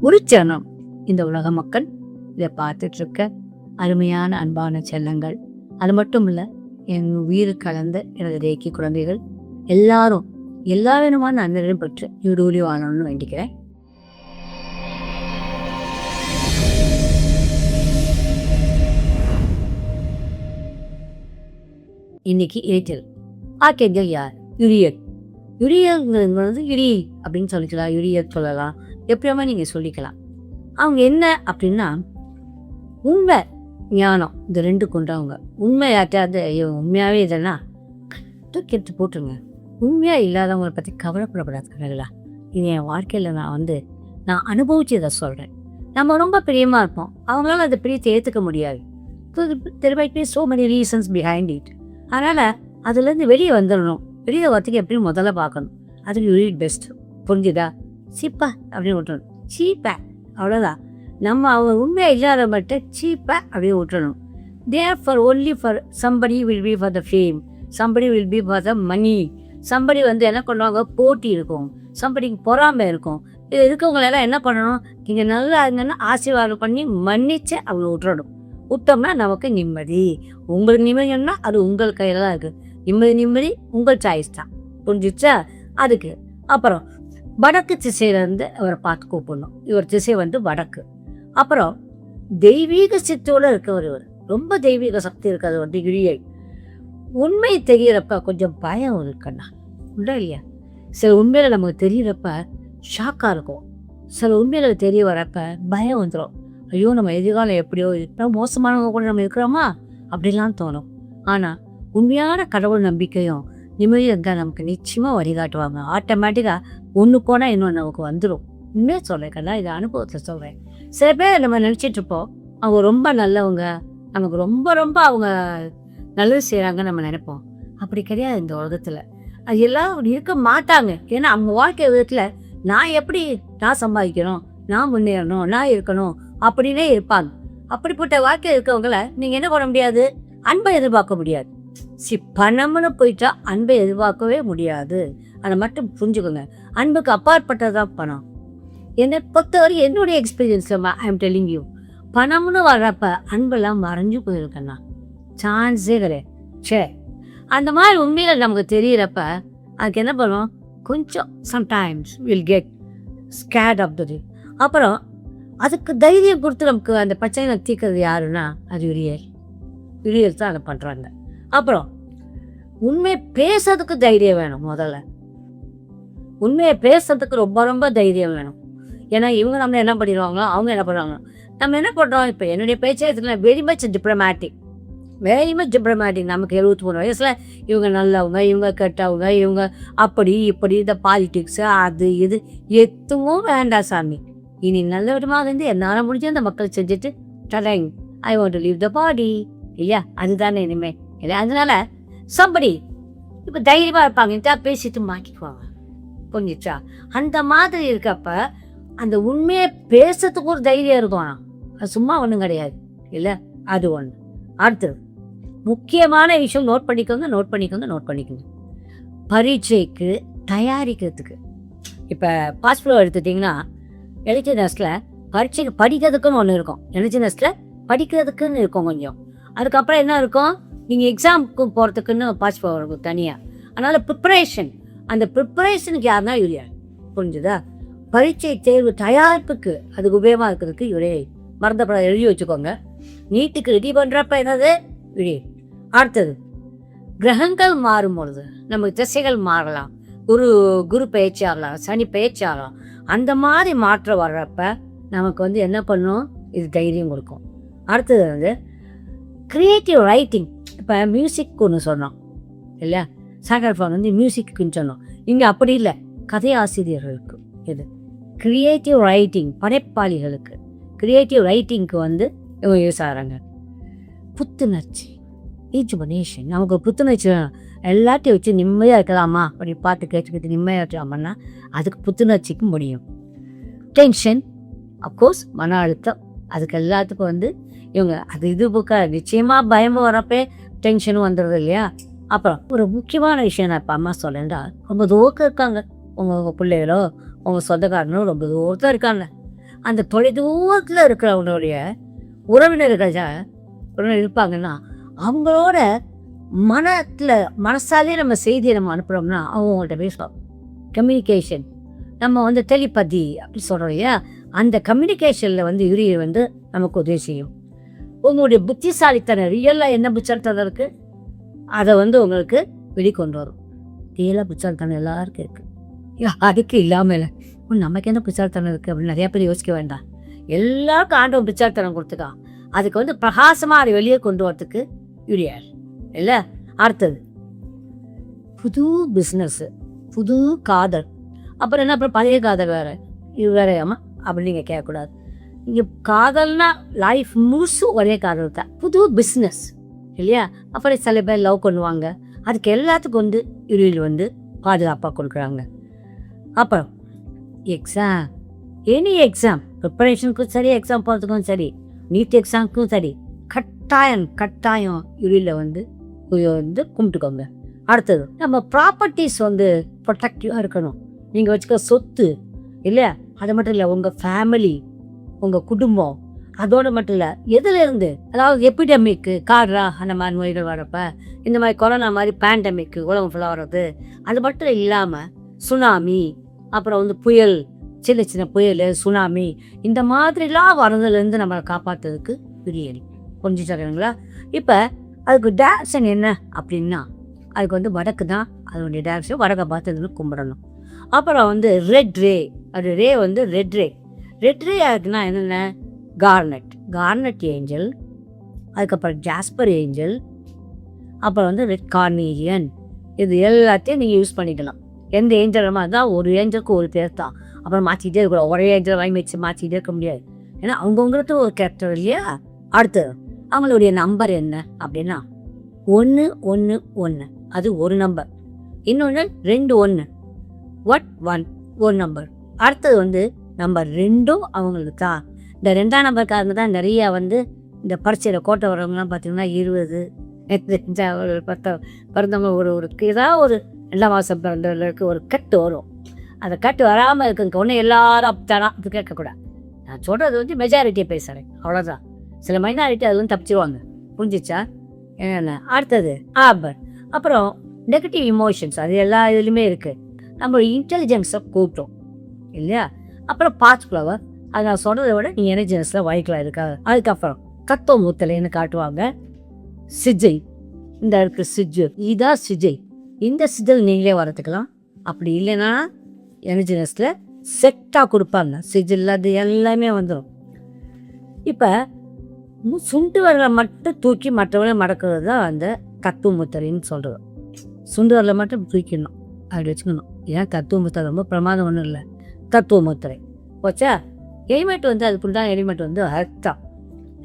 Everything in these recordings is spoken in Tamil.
ஒரு சனம் இந்த உலக மக்கள் இதை பார்த்துட்டு இருக்க அருமையான அன்பான செல்லங்கள், அது மட்டும் இல்லை என் உயிர் கலந்த எனது ரேக்கி குழந்தைகள் எல்லாரும் எல்லா விதமான நன்மைகளும் பெற்று இருளி வாழணும்னு வேண்டிக்கிறேன். இன்னைக்கு ஏற்றல் ஆர்கேஞ்சல் யார்? யுரியல். யுரியல் யுரி அப்படின்னு சொல்லிக்கலாம், யுரியல் சொல்லலாம், எப்படியாம நீங்க சொல்லிக்கலாம். அவங்க என்ன அப்படின்னா உண்மை ஞானம் இந்த ரெண்டு கொண்டவங்க. உண்மை யார்ட்டாவது உண்மையாவே இதெல்லாம் தூக்கி எடுத்து போட்டுருங்க. உண்மையா இல்லாதவங்களை பற்றி கவலைப்படப்படாதுங்களா. இது என் வாழ்க்கையில் நான் அனுபவிச்சு இதை சொல்கிறேன். நம்ம ரொம்ப பிரியமாக இருப்போம், அவங்களால அந்த பிரியத்தை ஏற்றுக்க முடியாது. there might be so many reasons behind it. அதனால் அதுலேருந்து வெளியே வந்துடணும். வெளியே வரத்துக்கு எப்படியும் முதல்ல பார்க்கணும். அதுக்கு யூ ரீட் பெஸ்ட். புரிஞ்சுதா? சீப்பா அப்படின்னு விட்டுறணும். சீப்பா அவ்வளோதான். நம்ம அவங்க உண்மையாக இல்லாத மட்டும் சீப்பா அப்படியே விட்டுறணும். There for only for somebody will be for the fame, somebody will be for the money. Somebody என்ன பண்ணுவாங்க, போட்டி இருக்கும், சம்படிக்கு பொறாமை இருக்கும். இது இருக்கவங்களெல்லாம் என்ன பண்ணணும், நீங்கள் நல்லா இருங்கன்னா ஆசீர்வாதம் பண்ணி மன்னிச்சு அவங்க விட்டுறணும். விட்டோம்னா நமக்கு நிம்மதி. உங்களுக்கு நிம்மதினா அது உங்கள் கையில் தான் இருக்குது. நிம்மதி உங்கள் சாய்ஸ் தான். புரிஞ்சிச்சா? அதுக்கு அப்புறம் வடக்கு திசையிலேருந்து அவரை பார்த்து கூப்பிடணும். இவர் திசை வடக்கு. அப்புறம் தெய்வீக சித்தோடு இருக்கவர். இவர் ரொம்ப தெய்வீக சக்தி இருக்காது. யுரியல். உண்மை தெரிகிறப்ப கொஞ்சம் பயம் இருக்குண்ணா, உண்டா இல்லையா? சில உண்மையில நமக்கு தெரிகிறப்ப ஷாக்காக இருக்கும். சில உண்மையில தெரிய வரப்ப பயம் வந்துடும். ஐயோ நம்ம எதிர்காலம் எப்படியோ மோசமானவங்க கூட நம்ம இருக்கிறோமா அப்படிலாம் தோணும். ஆனால் உண்மையான கடவுள் நம்பிக்கையும் நிம்மதி இருந்தால் நமக்கு நிச்சயமாக வழிகாட்டுவாங்க. ஆட்டோமேட்டிக்காக ஒன்று போனால் இன்னொன்று நமக்கு வந்துடும். உண்மையாக சொல்கிறேன், இது அனுபவத்தில் சொல்கிறேன். சில பேர் நம்ம நினச்சிட்டு இருப்போம் அவங்க ரொம்ப நல்லவங்க, நமக்கு ரொம்ப ரொம்ப அவங்க நல்லது செய்கிறாங்கன்னு நம்ம நினைப்போம். அப்படி கிடையாது இந்த உலகத்தில். அது எல்லாம் இருக்க மாட்டாங்க. ஏன்னா அவங்க வாழ்க்கை விதத்தில் நான் சம்பாதிக்கணும், நான் முன்னேறணும், நான் இருக்கணும் அப்படின்னே இருப்பாங்க. அப்படிப்பட்ட வாழ்க்கை இருக்கவங்கள நீங்கள் என்ன பண்ண முடியாது, அன்பை எதிர்பார்க்க முடியாது. பணம்னு போயிட்டா அன்பை எதிர்பார்க்கவே முடியாது. அதை மட்டும் புரிஞ்சுக்கோங்க. அன்புக்கு அப்பாற்பட்டதான் பணம். என்னை பொறுத்தவரை என்னுடைய experience I am telling you, பணம்னு வர்றப்ப அன்பெல்லாம் மறைஞ்சு போயிருக்கேன்னா சான்ஸே கிடையாது. சரி, அந்த மாதிரி உண்மையில நமக்கு தெரிகிறப்ப அதுக்கு என்ன பண்ணுவோம், கொஞ்சம் sometimes will get scared of the. அப்புறம் அதுக்கு தைரியம் கொடுத்து நமக்கு அந்த பிரச்சனை தீர்க்கிறது யாருன்னா அது யுரியல் தான் அதை பண்ணுறாங்க. அப்புறம் உண்மை பேசுறதுக்கு தைரியம் வேணும். முதல்ல உண்மையை பேசுறதுக்கு ரொம்ப ரொம்ப தைரியம் வேணும். ஏன்னா இவங்க நம்ம என்ன பண்ணிடுவாங்களோ அவங்க என்ன பண்ணுவாங்க, நம்ம என்ன பண்ணுறோம். இப்போ என்னுடைய பேச்சே வெரி மச் டிப்ளமேட்டிக். நமக்கு 73 வயசில் இவங்க நல்லவங்க, இவங்க கெட்டவங்க, இவங்க அப்படி இப்படி, இந்த பாலிட்டிக்ஸு அது இது எதுவும் வேண்டாம் சாமி. இனி நல்ல விதமாக என்னால் முடிஞ்ச அந்த மக்கள் செஞ்சுட்டு darling I want to leave the body இல்லையா, அதுதானே இனிமே இல்லை. அதனால சம்படி இப்போ தைரியமாக இருப்பாங்க, பேசிட்டு மாட்டிக்குவாங்க. புரிஞ்சிச்சா? அந்த மாதிரி இருக்கப்ப அந்த உண்மையை பேசுறதுக்கு ஒரு தைரியம் இருக்கும். அது சும்மா ஒன்றும் கிடையாது இல்லை. அது ஒன்று. அடுத்தது முக்கியமான விஷயம், நோட் பண்ணிக்கோங்க. பரீட்சைக்கு தயாரிக்கிறதுக்கு இப்போ பாஸ்ஃப்ளோ எடுத்துட்டிங்கன்னா எலிஜினஸில் பரீட்சைக்கு படிக்கிறதுக்குன்னு ஒன்று இருக்கும், எலிஜினஸில் படிக்கிறதுக்குன்னு இருக்கும் கொஞ்சம். அதுக்கப்புறம் என்ன இருக்கும், நீங்கள் எக்ஸாமுக்கு போகிறதுக்குன்னு பாஸ்ஃப்ளோ இருக்கும் தனியாக. அதனால் ப்ரிப்பரேஷன், அந்த ப்ரிப்பரேஷனுக்கு யாருன்னா யுரியல். புரிஞ்சுதா? பரீட்சை தேர்வு தயாரிப்புக்கு அதுக்கு உபயோகமாக இருக்கிறதுக்கு யுரியல். மறந்தப்பட எழுதி வச்சுக்கோங்க. நீட்டுக்கு ரெடி பண்ணுறப்ப என்னது யுரியல். அடுத்தது கிரகங்கள் மாறும் பொழுது நமக்கு திசைகள் மாறலாம். குரு பயிற்சி ஆகலாம், சனி பயிற்சி ஆகலாம். அந்த மாதிரி மாற்றம் வர்றப்ப நமக்கு என்ன பண்ணும், இது தைரியம் கொடுக்கும். அடுத்தது கிரியேட்டிவ் ரைட்டிங். இப்போ மியூசிக் ஒன்று சொன்னோம் இல்லையா, சாகர்ஃபான் மியூசிக்குன்னு சொன்னோம். இங்கே அப்படி இல்லை, கதை ஆசிரியர்களுக்கு இது கிரியேட்டிவ் ரைட்டிங். படைப்பாளிகளுக்கு கிரியேட்டிவ் ரைட்டிங்க்கு இவங்க யூஸ் ஆகிறாங்க. புத்துணர்ச்சி, ஈஜுபனேஷன். நமக்கு புத்துணர்ச்சி எல்லாத்தையும் வச்சு நிம்மதியாக இருக்கலாமா, அப்படி பாட்டு கேட்டுக்கிட்டு நிம்மதியாக இருக்கலாமான்னா அதுக்கு புத்துணர்ச்சிக்கு முடியும். டென்ஷன், அஃப்கோர்ஸ் மன அழுத்தம், அதுக்கு எல்லாத்துக்கும் இவங்க அது இது புக்க நிச்சயமாக பயம் வரப்பே டென்ஷனும் வந்துடுது இல்லையா. அப்புறம் ஒரு முக்கியமான விஷயம் நான் இப்போ அம்மா சொல்லேன்டா, ரொம்ப தூரம் இருக்காங்க உங்கள் பிள்ளைகளோ உங்கள் சொந்தக்காரனோ ரொம்ப தூரத்தில் இருக்காங்க. அந்த தொலைதூரத்தில் இருக்கிறவங்களுடைய உறவினர்கள் இருப்பாங்கன்னா அவங்களோட மனசாலே நம்ம செய்தியை நம்ம அனுப்புகிறோம்னா அவங்கள்ட்ட பேசுவோம். கம்யூனிகேஷன் நம்ம டெலிபதி அப்படி சொல்கிறோம் இல்லையா, அந்த கம்யூனிகேஷனில் யுரியல் நமக்கு உதவி செய்யும். உங்களுடைய புத்திசாலித்தனம் ரியலாக என்ன புத்திசாலித்தனம் இருக்குது அதை உங்களுக்கு வெளிக்கொண்டு வரும். ரியலாக புத்திசாலித்தனம் எல்லாருக்கும் இருக்குது, அதுக்கு இல்லாமல் இல்லை. நமக்கு என்ன புத்திசாலித்தனம் இருக்குது அப்படின்னு நிறையா பேர் யோசிக்க வேண்டாம். எல்லாருக்கும் ஆண்டவன் புத்திசாலித்தனம் கொடுத்துக்கான். அதுக்கு பிரகாசமாக அதை வெளியே கொண்டு வரத்துக்கு யுரியல் இல்லை. அடுத்தது புது பிஸ்னஸ்ஸு, புது காதல். அப்புறம் என்ன, அப்புறம் பழைய காதல் வேறு இது வேறையாமா அப்படின்னு நீங்கள் கேட்கக்கூடாது. இங்கே காதல்னா லைஃப் முழுசு ஒரே காதல் தான். புது பிஸ்னஸ் இல்லையா. அப்புறம் சில பேர் லவ் பண்ணுவாங்க. அதுக்கு எல்லாத்துக்கும் யுரியல் பாதுகாப்பாக கொடுக்குறாங்க. அப்புறம் எக்ஸாம், எனி எக்ஸாம் ப்ரிப்பரேஷனுக்கும் சரி, எக்ஸாம் போகிறதுக்கும் சரி, நீட் எக்ஸாமுக்கும் சரி, கட்டாயம் யுரியலை கும்பிட்டுக்கோங்க. அடுத்தது நம்ம ப்ராப்பர்ட்டிஸ் ப்ரொடெக்டிவாக இருக்கணும். நீங்கள் வச்சுக்க சொத்து இல்லை, அது மட்டும் இல்லை உங்கள் ஃபேமிலி, உங்கள் குடும்பம், அதோடு மட்டும் இல்லை எதுலேருந்து, அதாவது எபிடமிக்கு கார்ரா அந்த மாதிரி நோய்கள் வரப்ப, இந்த மாதிரி கொரோனா மாதிரி பேண்டமிக்கு உலகம் ஃபுல்லாக வர்றது, அது மட்டும் இல்லாமல் சுனாமி, அப்புறம் புயல், சின்ன சின்ன புயல், சுனாமி, இந்த மாதிரிலாம் வரதுலேருந்து நம்மளை காப்பாற்றுறதுக்கு யுரியல். புரிஞ்சுட்டாங்களா? இப்போ அதுக்கு டேரக்ஷன் என்ன அப்படின்னா, அதுக்கு வடக்கு தான் அதனுடைய டேரக்ஷன். வடக்கை பார்த்து கும்பிடணும். அப்புறம் ரெட் ரே, அது ரே ரெட் ரே ஆகுதுன்னா என்னென்ன, கார்னட் ஏஞ்சல், அதுக்கப்புறம் ஜாஸ்பர் ஏஞ்சல், அப்புறம் ரெட் கார்னேரியன். இது எல்லாத்தையும் நீங்கள் யூஸ் பண்ணிக்கலாம். எந்த ஏஞ்சல் மாதிரி தான், ஒரு ஏஞ்சலுக்கு ஒரு பேர் தான். அப்புறம் மாற்றிக்கிட்டே இருக்கக்கூடாது. ஒரே ஏஞ்சல் வாங்கி வச்சு மாற்றிக்கிட்டே இருக்க முடியாது. ஏன்னா அவங்கவுங்களுக்கு ஒரு கேரக்டர் இல்லையா. அடுத்து அவங்களுடைய நம்பர் என்ன அப்படின்னா 111, அது ஒரு நம்பர். இன்னொன்று 21, 1 ஒரு நம்பர். அடுத்தது நம்பர் 2 அவங்களுக்கு தான். இந்த 2ஆம் நம்பருக்காரங்க தான் நிறையா இந்த பரீட்சையில் கோட்டை வரவங்கலாம் பார்த்தீங்கன்னா 20 பிறந்தவங்க ஒரு ஏதாவது ஒரு 2ஆம் மாதம் பிறந்தவர்களுக்கு ஒரு கட்டு வரும். அந்த கட்டு வராமல் இருக்குங்க ஒன்று எல்லாரும் அப்படித்தானா அப்படி கேட்கக்கூடாது. நான் சொல்கிறது மெஜாரிட்டியை பேசுகிறேன், அவ்வளோதான். சில மைனாரிட்டி அது தப்பிச்சிருவாங்க. புரிஞ்சிச்சா? என்னென்ன அடுத்தது அப்புறம் நெகட்டிவ் இமோஷன்ஸ், அது எல்லா இதுலையுமே இருக்குது. நம்ம இன்டெலிஜென்ஸை கூட்டும் இல்லையா. அப்புறம் பாத் ஃப்ளவர், அது நான் சொல்கிறத விட நீ எனர்ஜினஸில் வாய்க்கலாம் இருக்காது. அதுக்கப்புறம் கத்தோ மூத்தலைன்னு காட்டுவாங்க. சிஜை, இந்த இருக்குது சிஜு, இதுதான் சிஜை. இந்த சிஜல் நீங்களே வரத்துக்கலாம். அப்படி இல்லைன்னா எனர்ஜினஸில் செட்டாக கொடுப்பாங்க. சிஜில் அது எல்லாமே வந்துடும். இப்போ சுண்டு வரலை மட்டும் தூக்கி மற்றவங்களை மடக்கிறது தான் அந்த கத்து முத்தரைன்னு சொல்கிறது. சுண்டு வரலை மட்டும் தூக்கிடணும், அப்படி வச்சுக்கணும். ஏன் தத்துவ முத்திரை ரொம்ப பிரமாதம் ஒன்றும் இல்லை. தத்துவ முத்திரை போச்சா. எலிமெண்ட் அதுக்குள்ள தான் எலிமெண்ட் அர்த்தம்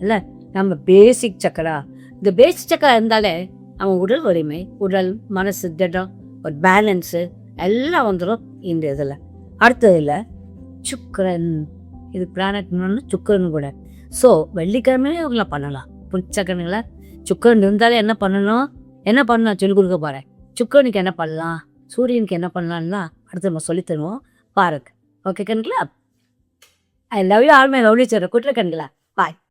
இல்லை. நம்ம பேசிக் சக்கரா, இந்த பேசிக் சக்கரா இருந்தாலே நம்ம உடல் வலிமை, உடல் மனசு திடம், ஒரு பேலன்ஸு எல்லாம் வந்துடும் இந்த இதில். அடுத்ததில் சுக்கரன், இது பிளானட் சுக்கரன் கூட. ஸோ வெள்ளிக்கிழமையே இவங்கள பண்ணலாம். புச்சக்கரனுங்களா சுக்கரன் இருந்தாலே என்ன பண்ணணும் சொல்லிக் கொடுக்க போகிறேன். சுக்கரனுக்கு என்ன பண்ணலாம், சூரியனுக்கு என்ன பண்ணலாம்லாம் அடுத்து நம்ம சொல்லித்தருவோம் பாருங்க. ஓகே கண்களா? I love you all my lovely sir. குற்ற கண்களா? பாய்.